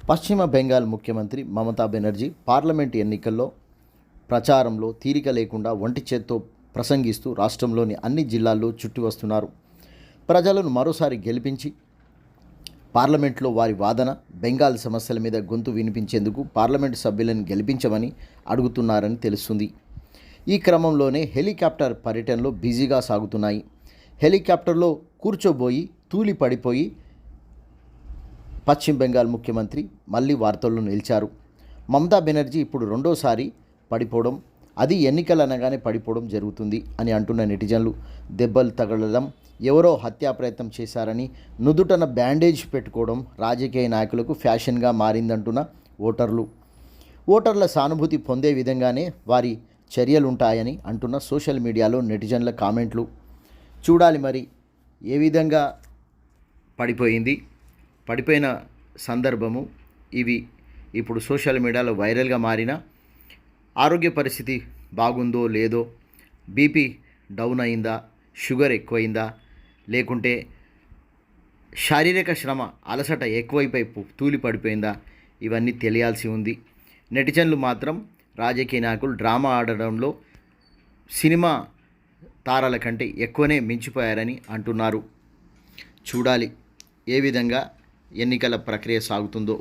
పశ్చిమ బెంగాల్ ముఖ్యమంత్రి మమతా బెనర్జీ పార్లమెంట్ ఎన్నికల్లో ప్రచారంలో తీరిక లేకుండా ఒంటి చేత్తో ప్రసంగిస్తూ రాష్ట్రంలోని అన్ని జిల్లాల్లో చుట్టి వస్తున్నారు. ప్రజలను మరోసారి గెలిపించి పార్లమెంట్లో వారి వాదన, బెంగాల్ సమస్యల మీద గొంతు వినిపించేందుకు పార్లమెంటు సభ్యులను గెలిపించమని అడుగుతున్నారని తెలుస్తుంది. ఈ క్రమంలోనే హెలికాప్టర్ పర్యటనలో బిజీగా సాగుతున్నాయి. హెలికాప్టర్లో కూర్చోబోయి తూలి పడిపోయి పశ్చిమ బెంగాల్ ముఖ్యమంత్రి మళ్ళీ వార్తల్లో నిలిచారు. మమతా బెనర్జీ ఇప్పుడు రెండోసారి పడిపోవడం, అది ఎన్నికలు అనగానే పడిపోవడం జరుగుతుంది అని అంటున్న నెటిజన్లు, దెబ్బలు తగలడం, ఎవరో హత్యా ప్రయత్నం చేశారని నుదుటన బ్యాండేజ్ పెట్టుకోవడం రాజకీయ నాయకులకు ఫ్యాషన్గా మారిందంటున్న ఓటర్ల సానుభూతి పొందే విధంగానే వారి చర్యలుంటాయని అంటున్న సోషల్ మీడియాలో నెటిజన్ల కామెంట్లు. చూడాలి మరి ఏ విధంగా పడిపోయిన సందర్భము ఇవి ఇప్పుడు సోషల్ మీడియాలో వైరల్గా మారిన ఆరోగ్య పరిస్థితి బాగుందో లేదో, బీపీ డౌన్ అయిందా, షుగర్ ఎక్కువైందా, లేకుంటే శారీరక శ్రమ అలసట ఎక్కువైపోయి తూలి పడిపోయిందా, ఇవన్నీ తెలియాల్సి ఉంది. నెటిజన్లు మాత్రం రాజకీయ నాయకులు డ్రామా ఆడడంలో సినిమా తారల కంటే ఎక్కువనే మించిపోయారని అంటున్నారు. చూడాలి ఏ విధంగా ఎన్నికల ప్రక్రియ సాగుతుందో.